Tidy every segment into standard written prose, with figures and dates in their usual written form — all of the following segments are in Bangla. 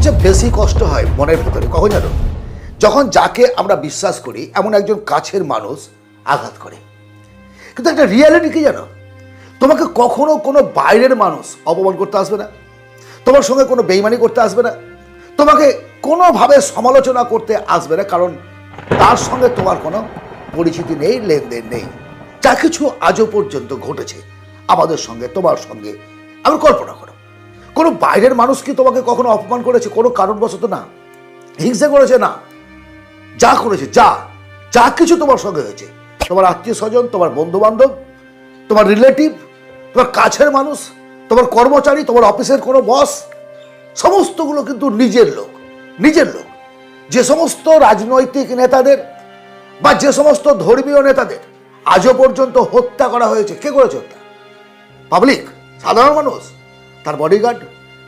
সবচেয়ে বেশি কষ্ট হয় মনের ভিতরে কখন জানো? যখন যাকে আমরা বিশ্বাস করি এমন একজন কাছের মানুষ আঘাত করে। কিন্তু একটা রিয়ালিটি কি জানো? তোমাকে কখনো কোনো বাইরের মানুষ অপমান করতে আসবে না, তোমার সঙ্গে কোনো বেইমানি করতে আসবে না, তোমাকে কোনোভাবে সমালোচনা করতে আসবে না, কারণ তার সঙ্গে তোমার কোনো পরিচিতি নেই, লেনদেন নেই। যা কিছু আজও পর্যন্ত ঘটেছে আমাদের সঙ্গে, তোমার সঙ্গে, আমি কল্পনা করো কোনো বাইরের মানুষ কি তোমাকে কখনো অপমান করেছে? কোনো কারণবশত না, হিংসা করেছে না, যা করেছে যা যা কিছু তোমার সঙ্গে হয়েছে, তোমার আত্মীয় স্বজন, তোমার বন্ধু বান্ধব, তোমার রিলেটিভ, তোমার কাছের মানুষ, তোমার কর্মচারী, তোমার অফিসের কোনো বস, সমস্তগুলো কিন্তু নিজের লোক। নিজের লোক। যে সমস্ত রাজনৈতিক নেতাদের বা যে সমস্ত ধর্মীয় নেতাদের আজও পর্যন্ত হত্যা করা হয়েছে, কে করেছে হত্যা? পাবলিক, সাধারণ মানুষ, তার বডিগার্ড,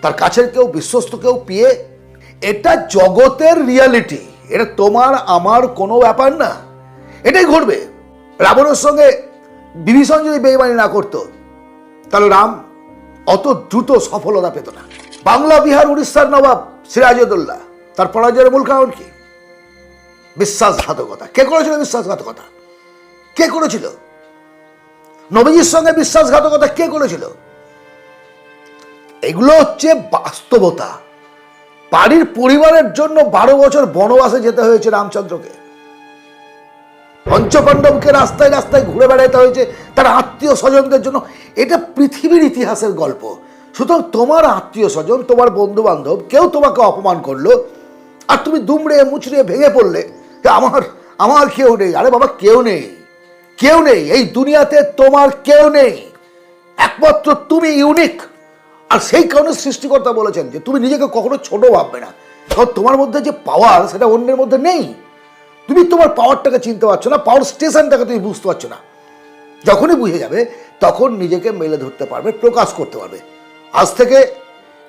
তার কাছের কেউ, বিশ্বস্ত কেউ, পিএ। এটা জগতের রিয়ালিটি, এটা তোমার আমার কোনো ব্যাপার না, এটাই ঘটবে। রাবণের সঙ্গে বিভীষণ যদি বেইমানি না করতো তাহলে রাম অত দ্রুত সফলতা পেত না। বাংলা, বিহার, উড়িষ্যার নবাব সিরাজউদ্দৌলা, তার পরাজয়ের মূল কারণ কি? বিশ্বাসঘাতকতা। কে করেছিল বিশ্বাসঘাতকতা? কে করেছিল? নবীজির সঙ্গে বিশ্বাসঘাতকতা কে করেছিল? এগুলো হচ্ছে বাস্তবতা। বাড়ির পরিবারের জন্য 12 বছর বনবাসে যেতে হয়েছে রামচন্দ্রকে। পঞ্চপাণ্ডবকে রাস্তায় রাস্তায় ঘুরে বেড়াতে হয়েছে তার আত্মীয় স্বজনদের জন্য। এটা পৃথিবীর ইতিহাসের গল্প। সুতরাং তোমার আত্মীয় স্বজন, তোমার বন্ধু বান্ধব কেউ তোমাকে অপমান করলো আর তুমি দুমড়ে মুচড়ে ভেঙে পড়লে যে আমার কেউ নেই। আরে বাবা, কেউ নেই, কেউ নেই এই দুনিয়াতে, তোমার কেউ নেই, একমাত্র তুমি ইউনিক। আর সেই কারণে সৃষ্টিকর্তা বলেছেন যে তুমি নিজেকে কখনো ছোট ভাববে না, কারণ তোমার মধ্যে যে পাওয়ার সেটা অন্যের মধ্যে নেই। তুমি তোমার পাওয়ারটাকে চিনতে পারছো না, পাওয়ার স্টেশনটাকে তুমি বুঝতে পারছো না। যখনই বুঝে যাবে তখন নিজেকে মেলে ধরতে পারবে, প্রকাশ করতে পারবে। আজ থেকে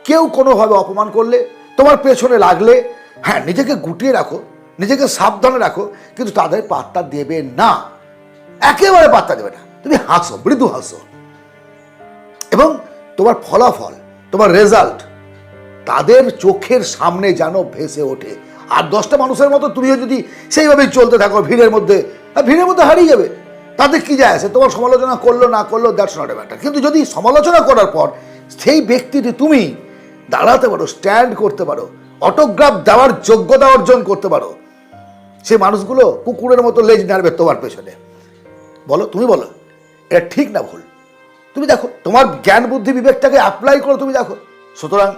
কেউ কোনোভাবে অপমান করলে, তোমার পেছনে লাগলে, হ্যাঁ নিজেকে গুটিয়ে রাখো, নিজেকে সাবধানে রাখো, কিন্তু তাদের পাত্তা দেবে না, একেবারে পাত্তা দেবে না। তুমি হাসো, মৃদু হাসো, এবং তোমার ফলাফল, তোমার রেজাল্ট তাদের চোখের সামনে যেন ভেসে ওঠে। আর 10টা মানুষের মতো তুমিও যদি সেইভাবেই চলতে থাকো ভিড়ের মধ্যে হারিয়ে যাবে। তাদের কি যায় আসে তোমার সমালোচনা করলো না করলো, দ্যাটস নট এ ম্যাটার। কিন্তু যদি সমালোচনা করার পর সেই ব্যক্তিটি তুমি দাঁড়াতে পারো, স্ট্যান্ড করতে পারো, অটোগ্রাফ দেওয়ার যোগ্যতা অর্জন করতে পারো, সেই মানুষগুলো কুকুরের মতো লেজ নাড়বে তোমার পেছনে। বলো, তুমি বলো এটা ঠিক না ভুল? তুমি দেখো, তোমার জ্ঞান বুদ্ধি বিবেকটাকে অ্যাপ্লাই করো, তুমি দেখো। সুতরাং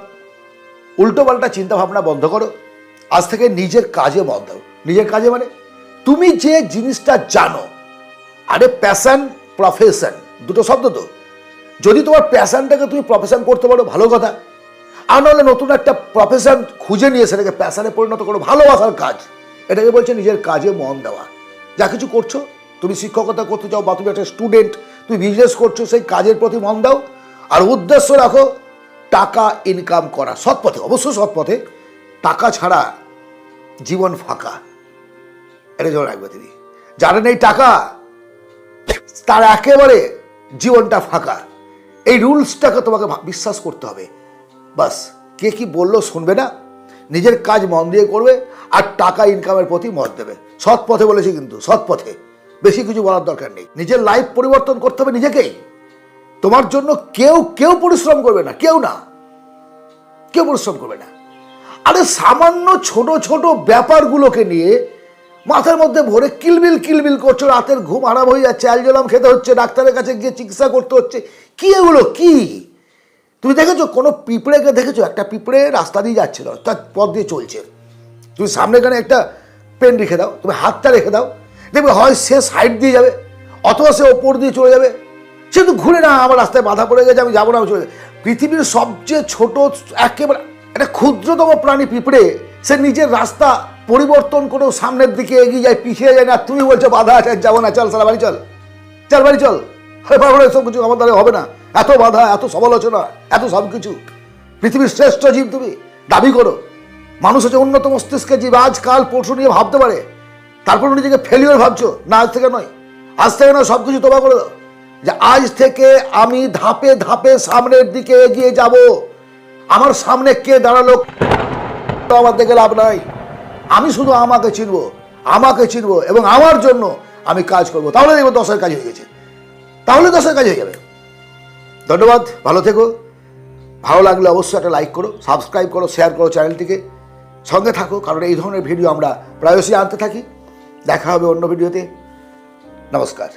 উল্টো পাল্টা চিন্তা ভাবনা বন্ধ করো, আজ থেকে নিজের কাজে মন দাও। নিজের কাজে মানে তুমি যে জিনিসটা জানো। আরে প্যাশন, প্রফেশন দুটো শব্দ তো। যদি তোমার প্যাশনটাকে তুমি প্রফেশন করতে পারো, ভালো কথা। আর নাহলে নতুন একটা প্রফেশন খুঁজে নিয়ে সেটাকে প্যাশনে পরিণত করো, ভালোবাসার কাজ। এটাকে বলছে নিজের কাজে মন দেওয়া। যা কিছু করছো, তুমি শিক্ষকতা করতে চাও বা তুমি একটা স্টুডেন্ট, তুমি বিজনেস করছো, সেই কাজের প্রতি মন দাও। আর উদ্দেশ্য রাখো টাকা ইনকাম করা, সৎ পথে, অবশ্যই সৎ পথে। টাকা ছাড়া জীবন ফাঁকা, এটা যেন রাখবে তিনি। যারা নেই টাকা তার একেবারে জীবনটা ফাঁকা। এই রুলসটাকে তোমাকে বিশ্বাস করতে হবে। বাস, কে কি বললো শুনবে না, নিজের কাজ মন দিয়ে করবে আর টাকা ইনকামের প্রতি মত দেবে। সৎ পথে বলেছি কিন্তু, সৎ পথে, বেশি কিছু বলার দরকার নেই। নিজের লাইফ পরিবর্তন করতে হবে নিজেকেই। তোমার জন্য কেউ পরিশ্রম করবে না, কেউ পরিশ্রম করবে না। আরে সামান্য ছোট ছোট ব্যাপারগুলোকে নিয়ে মাথার মধ্যে ভরে কিলবিল করছো, রাতের ঘুম হারাম হয়ে যাচ্ছে, অ্যালজোলাম খেতে হচ্ছে, ডাক্তারের কাছে গিয়ে চিকিৎসা করতে হচ্ছে। কি এগুলো কি? তুমি দেখেছো কোনো পিঁপড়েকে দেখেছো? একটা পিঁপড়ে রাস্তা দিয়ে যাচ্ছিল, তার পথ দিয়ে চলছে, তুমি সামনে এখানে একটা পেন রেখে দাও, তুমি হাতটা রেখে দাও, দেখবে হয় সে সাইড দিয়ে যাবে অথবা সে ওপর দিয়ে চলে যাবে। সে তো ঘুরে না, আমার রাস্তায় বাধা পড়ে গেছে, আমি যাবো না, আমি চলে যাবো। পৃথিবীর সবচেয়ে ছোট, একেবারে একটা ক্ষুদ্রতম প্রাণী পিঁপড়ে, সে নিজের রাস্তা পরিবর্তন করেও সামনের দিকে এগিয়ে যায়, পিছিয়ে যায় না। তুমি বলছো বাধা আছে, যাবো না, চল সারা বাড়ি চল, বাড়ি চল। এসব কিছু আমার দ্বারা হবে না, এত বাধা, এত সমালোচনা, এত সব কিছু। পৃথিবীর শ্রেষ্ঠ জীব তুমি দাবি করো। মানুষ হচ্ছে উন্নত মস্তিষ্কের জীব, আজ কাল পরশু নিয়ে ভাবতে পারে, তারপর নিজেকে ফেলিওর ভাবছো না। আজ থেকে নয়, সব কিছু তোবা করে দাও যে আজ থেকে আমি ধাপে ধাপে সামনের দিকে এগিয়ে যাব। আমার সামনে কে দাঁড়ালো তো আমার দেখে লাভ নাই। আমি শুধু আমাকে চিনবো এবং আমার জন্য আমি কাজ করব, তাহলে দেখবো 10-এর কাজ হয়ে গেছে, তাহলে 10-এর কাজ হয়ে যাবে। ধন্যবাদ, ভালো থেকো। ভালো লাগলে অবশ্যই একটা লাইক করো, সাবস্ক্রাইব করো, শেয়ার করো চ্যানেলটিকে, সঙ্গে থাকো, কারণ এই ধরনের ভিডিও আমরা প্রায়শই আনতে থাকি। দেখা হবে অন্য ভিডিওতে। নমস্কার।